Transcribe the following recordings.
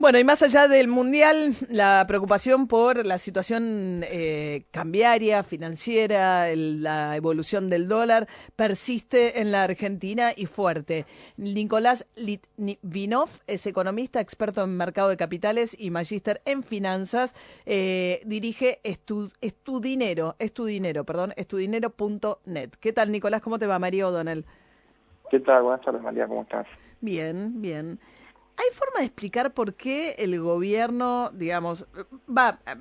Bueno, y más allá del mundial, la preocupación por la situación cambiaria, financiera, la evolución del dólar persiste en la Argentina y fuerte. Nicolás Litvinov es economista, experto en mercado de capitales y magíster en finanzas. Dirige estudinero.net. ¿Qué tal, Nicolás? ¿Cómo te va, María O'Donnell? ¿Qué tal? Buenas tardes, María, ¿cómo estás? Bien, bien. ¿Hay forma de explicar por qué el gobierno, digamos,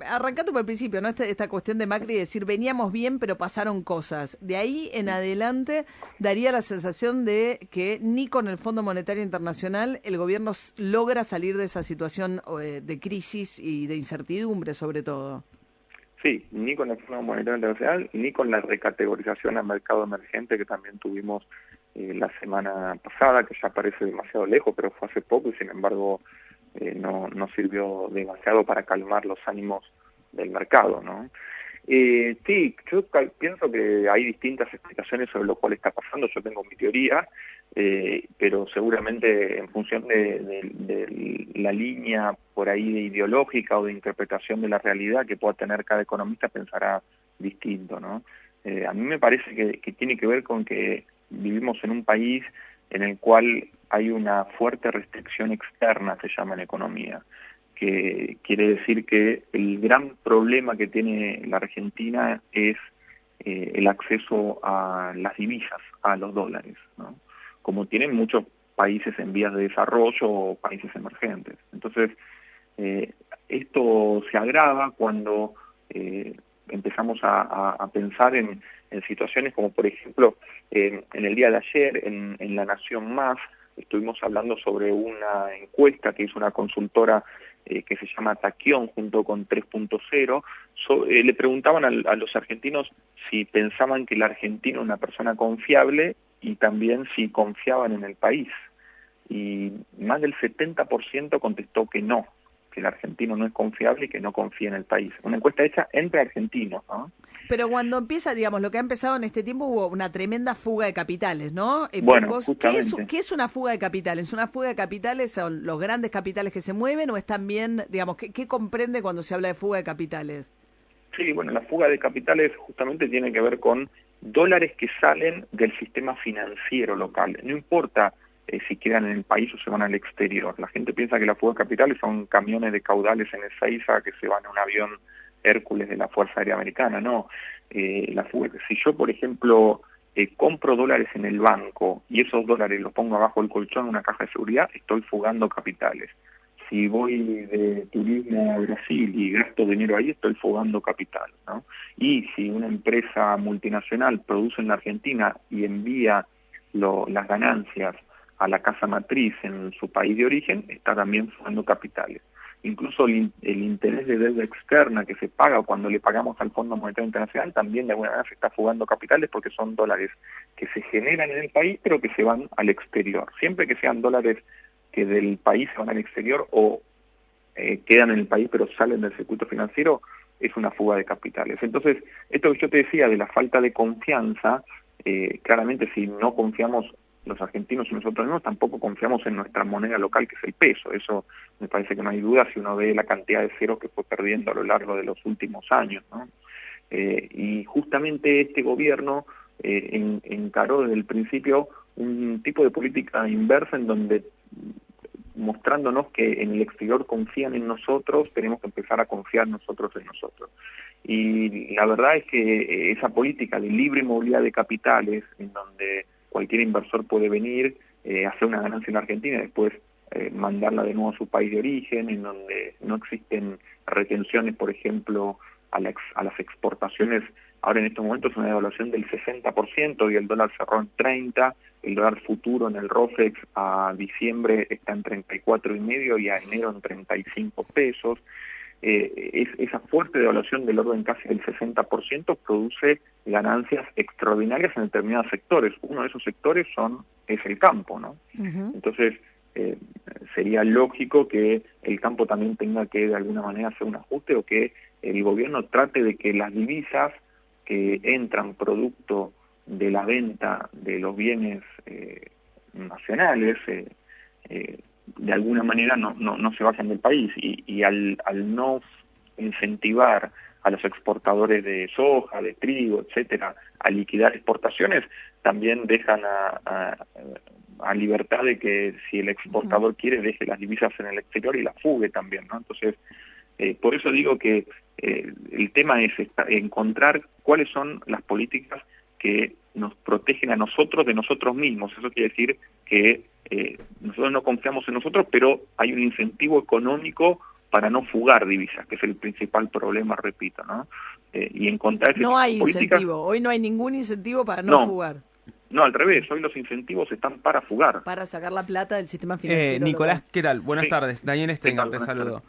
arrancando por el principio, ¿no? Esta cuestión de Macri de decir veníamos bien, pero pasaron cosas. De ahí en adelante daría la sensación de que ni con el Fondo Monetario Internacional el gobierno logra salir de esa situación de crisis y de incertidumbre, sobre todo. Sí, ni con el Fondo Monetario Internacional, ni con la recategorización al mercado emergente que también tuvimos la semana pasada, que ya parece demasiado lejos, pero fue hace poco y sin embargo no sirvió demasiado para calmar los ánimos del mercado, ¿no? Sí, yo pienso que hay distintas explicaciones sobre lo cual está pasando. Yo tengo mi teoría, pero seguramente en función de la línea por ahí ideológica o de interpretación de la realidad que pueda tener cada economista pensará distinto, ¿no? A mí me parece que tiene que ver con que vivimos en un país en el cual hay una fuerte restricción externa, se llama en economía, que quiere decir que el gran problema que tiene la Argentina es el acceso a las divisas, a los dólares, ¿no? Como tienen muchos países en vías de desarrollo o países emergentes. Entonces, eh, esto se agrava cuando empezamos a pensar en situaciones como, por ejemplo, en el día de ayer, en La Nación Más, estuvimos hablando sobre una encuesta que hizo una consultora que se llama Taquión junto con 3.0, le preguntaban a los argentinos si pensaban que el argentino era una persona confiable y también si confiaban en el país. Y más del 70% contestó que no, que el argentino no es confiable y que no confía en el país. Una encuesta hecha entre argentinos, ¿no? Pero cuando empieza, digamos, lo que ha empezado en este tiempo, hubo una tremenda fuga de capitales, ¿no? Bueno, Vos, justamente. qué es una fuga de capitales? ¿Una fuga de capitales son los grandes capitales que se mueven o es también, digamos, qué comprende cuando se habla de fuga de capitales? Sí, bueno, la fuga de capitales justamente tiene que ver con dólares que salen del sistema financiero local. No importa si quedan en el país o se van al exterior. La gente piensa que la fuga de capitales son camiones de caudales en Ezeiza que se van en un avión Hércules de la Fuerza Aérea Americana. No, la fuga, si yo, por ejemplo, compro dólares en el banco y esos dólares los pongo abajo del colchón en una caja de seguridad, estoy fugando capitales. Si voy de turismo a Brasil y gasto dinero ahí, estoy fugando capital, ¿no? Y si una empresa multinacional produce en la Argentina y envía las ganancias a la casa matriz en su país de origen, está también fugando capitales. Incluso el interés de deuda externa que se paga cuando le pagamos al Fondo Monetario Internacional también de alguna manera se está fugando capitales porque son dólares que se generan en el país pero que se van al exterior. Siempre que sean dólares que del país se van al exterior o quedan en el país pero salen del circuito financiero, es una fuga de capitales. Entonces, esto que yo te decía de la falta de confianza, claramente si no confiamos los argentinos y nosotros mismos, tampoco confiamos en nuestra moneda local, que es el peso. Eso me parece que no hay duda si uno ve la cantidad de ceros que fue perdiendo a lo largo de los últimos años, ¿no? Y justamente este gobierno encaró desde el principio un tipo de política inversa en donde mostrándonos que en el exterior confían en nosotros, tenemos que empezar a confiar nosotros en nosotros. Y la verdad es que esa política de libre movilidad de capitales, en donde cualquier inversor puede venir, hacer una ganancia en Argentina y después mandarla de nuevo a su país de origen, en donde no existen retenciones, por ejemplo, a las exportaciones. Ahora en estos momentos es una devaluación del 60% y el dólar cerró en 30, el dólar futuro en el ROFEX a diciembre está en 34,5 y a enero en 35 pesos. Esa fuerte devaluación del orden casi del 60% produce ganancias extraordinarias en determinados sectores. Uno de esos sectores es el campo, ¿no? Ujú. Entonces, sería lógico que el campo también tenga que de alguna manera hacer un ajuste o que el gobierno trate de que las divisas que entran producto de la venta de los bienes nacionales, de alguna manera no se vayan del país, y al no incentivar a los exportadores de soja, de trigo, etcétera, a liquidar exportaciones, también dejan a libertad de que si el exportador quiere, deje las divisas en el exterior y las fugue también, ¿no? Entonces, por eso digo que el tema es encontrar cuáles son las políticas que nos protegen a nosotros de nosotros mismos. Eso quiere decir que nosotros no confiamos en nosotros, pero hay un incentivo económico para no fugar divisas, que es el principal problema, repito, ¿no? Y encontrar no hay incentivo, hoy no hay ningún incentivo para no fugar. No, al revés, hoy los incentivos están para fugar. Para sacar la plata del sistema financiero. Nicolás, local. ¿qué tal? Buenas tardes. Daniel Stenger, te saludo.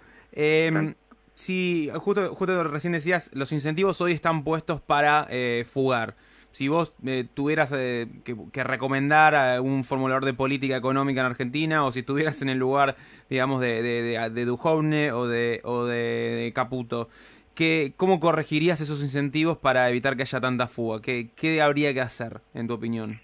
Sí, justo recién decías, los incentivos hoy están puestos para fugar. Si vos tuvieras que recomendar un formulador de política económica en Argentina, o si estuvieras en el lugar, digamos, de Duhovne o de Caputo, ¿cómo corregirías esos incentivos para evitar que haya tanta fuga? ¿Qué habría que hacer, en tu opinión?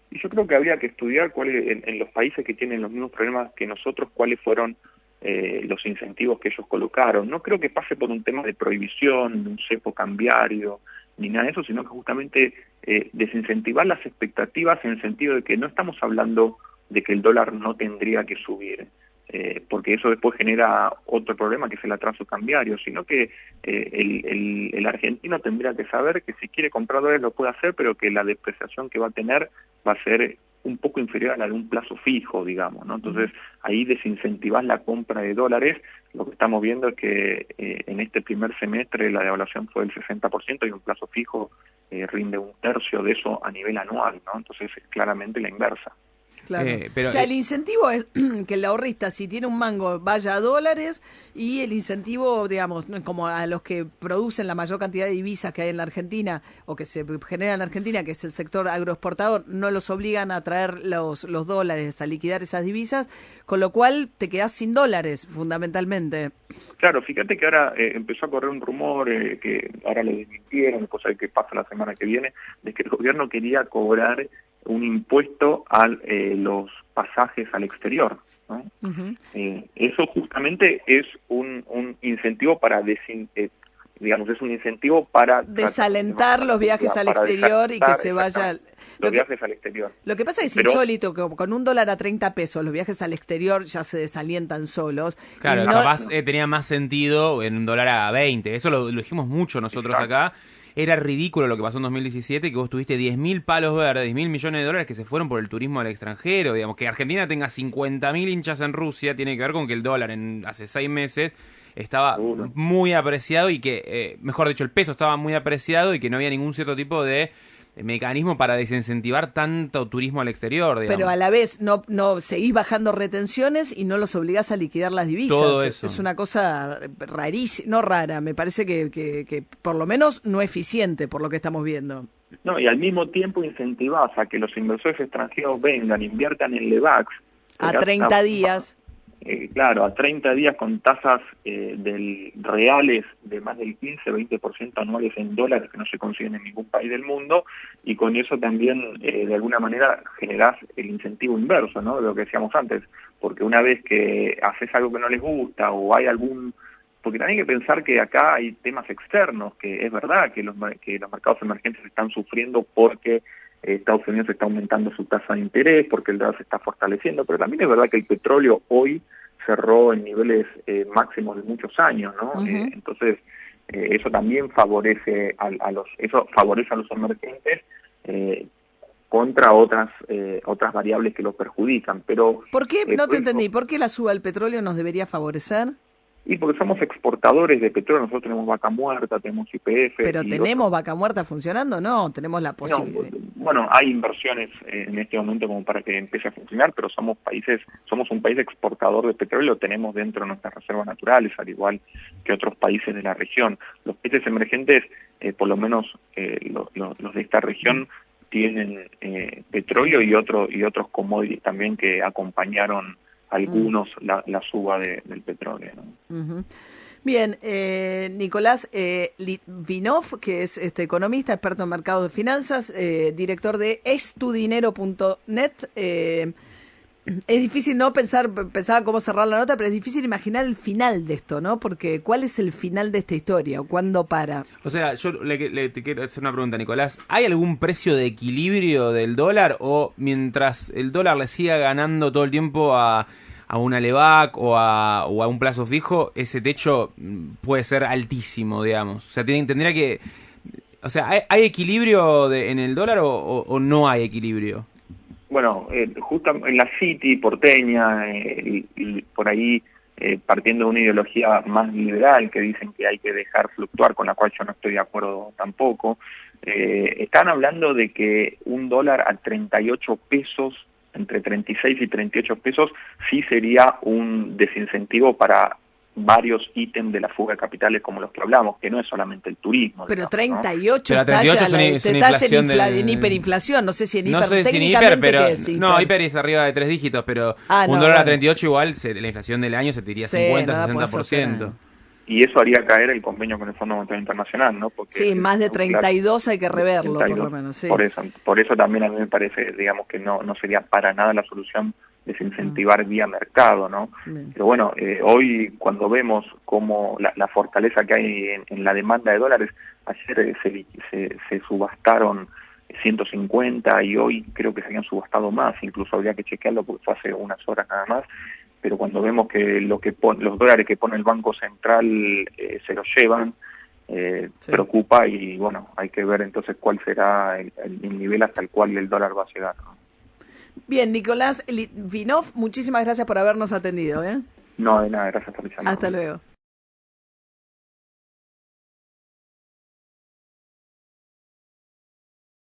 Y yo creo que habría que estudiar en los países que tienen los mismos problemas que nosotros, cuáles fueron los incentivos que ellos colocaron. No creo que pase por un tema de prohibición, de un cepo cambiario, ni nada de eso, sino que justamente desincentivar las expectativas en el sentido de que no estamos hablando de que el dólar no tendría que subir, porque eso después genera otro problema, que es el atraso cambiario, sino que el argentino tendría que saber que si quiere comprar dólares lo puede hacer, pero que la depreciación que va a tener va a ser un poco inferior a la de un plazo fijo, digamos, ¿no? Entonces, ahí desincentivás la compra de dólares. Lo que estamos viendo es que en este primer semestre la devaluación fue del 60% y un plazo fijo rinde un tercio de eso a nivel anual, ¿no? Entonces, es claramente la inversa. Claro. O sea, el incentivo es que el ahorrista, si tiene un mango, vaya a dólares, y el incentivo, digamos, como a los que producen la mayor cantidad de divisas que hay en la Argentina, o que se generan en la Argentina, que es el sector agroexportador, no los obligan a traer los dólares, a liquidar esas divisas, con lo cual te quedás sin dólares, fundamentalmente. Claro, fíjate que ahora empezó a correr un rumor, que ahora lo desmintieron, después hay que pasa la semana que viene, de que el gobierno quería cobrar un impuesto a los pasajes al exterior, ¿no? Eso justamente es un incentivo para digamos, es un incentivo para desalentar los viajes al exterior y que se vaya los viajes al exterior. Lo que pasa es que es insólito que con $1 a 30 pesos los viajes al exterior ya se desalientan solos. Claro, capaz tenía más sentido en $1 a 20. Eso lo dijimos mucho nosotros acá. Era ridículo lo que pasó en 2017, que vos tuviste 10.000 palos verdes, 10.000 millones de dólares que se fueron por el turismo al extranjero. Digamos, que Argentina tenga 50.000 hinchas en Rusia tiene que ver con que el dólar hace 6 meses estaba muy apreciado y que, mejor dicho, el peso estaba muy apreciado y que no había ningún cierto tipo de mecanismo para desincentivar tanto turismo al exterior, digamos. Pero a la vez no seguís bajando retenciones y no los obligás a liquidar las divisas. Todo eso. Es una cosa rarísima, no rara, me parece que por lo menos no eficiente por lo que estamos viendo. No, y al mismo tiempo incentivás a que los inversores extranjeros vengan, inviertan en LEVAX. A 30 días. Claro, a 30 días con tasas reales de más del 15-20% anuales en dólares que no se consiguen en ningún país del mundo, y con eso también de alguna manera generás el incentivo inverso, ¿no? De lo que decíamos antes, porque una vez que haces algo que no les gusta o hay porque también hay que pensar que acá hay temas externos, que es verdad que los mercados emergentes están sufriendo porque Estados Unidos está aumentando su tasa de interés, porque el dólar se está fortaleciendo, pero también es verdad que el petróleo hoy cerró en niveles máximos de muchos años, ¿no? Entonces, eso también favorece a los emergentes contra otras variables que los perjudican. Pero ¿por qué? No te entendí. ¿Por qué la suba del petróleo nos debería favorecer? Y porque somos exportadores de petróleo, nosotros tenemos Vaca Muerta, tenemos YPF. ¿Pero tenemos Vaca Muerta funcionando? No, tenemos la posibilidad. No, bueno, hay inversiones en este momento como para que empiece a funcionar, pero somos un país exportador de petróleo, lo tenemos dentro de nuestras reservas naturales, al igual que otros países de la región. Los países emergentes, por lo menos los de esta región, tienen petróleo y otros commodities también que acompañaron algunos la suba del petróleo, ¿no? Bien, Nicolás Litvinov, que es economista, experto en mercados de finanzas, director de estudinero.net. Es difícil no pensaba cómo cerrar la nota, pero es difícil imaginar el final de esto, ¿no? Porque ¿cuál es el final de esta historia o cuándo para? O sea, yo te quiero hacer una pregunta, Nicolás. ¿Hay algún precio de equilibrio del dólar o mientras el dólar le siga ganando todo el tiempo a una LEVAC o a un plazo fijo, ese techo puede ser altísimo, digamos? O sea, tendría que... O sea, ¿hay equilibrio en el dólar o no hay equilibrio? Bueno, justo en la City porteña, y por ahí partiendo de una ideología más liberal que dicen que hay que dejar fluctuar, con la cual yo no estoy de acuerdo tampoco, están hablando de que un dólar a 38 pesos, entre 36 y 38 pesos, sí sería un desincentivo para varios ítems de la fuga de capitales como los que hablamos, que no es solamente el turismo. Pero digamos, 38 ¿no? Pero 38 estás en hiperinflación, no sé si en hiper, no sé si en hiper, técnicamente pero ¿qué es hiper? no, hiper es arriba de 3 dígitos, pero un dólar a 38 igual, la inflación del año se te iría 50, 60%. Y eso haría caer el convenio con el Fondo Monetario Internacional, ¿no? Porque sí, más de 32 hay que reverlo, 32, por lo menos, sí. Por eso también a mí me parece, digamos, que no sería para nada la solución desincentivar vía mercado, ¿no? Bien. Pero bueno, hoy cuando vemos cómo la fortaleza que hay en la demanda de dólares, ayer se subastaron 150 y hoy creo que se habían subastado más, incluso habría que chequearlo porque fue hace unas horas nada más, pero cuando vemos que los dólares que pone el Banco Central se los llevan, sí, preocupa y bueno, hay que ver entonces cuál será el nivel hasta el cual el dólar va a llegar, ¿no? Bien, Nicolás Litvinov, muchísimas gracias por habernos atendido. No, de nada, gracias por llamar. Hasta luego.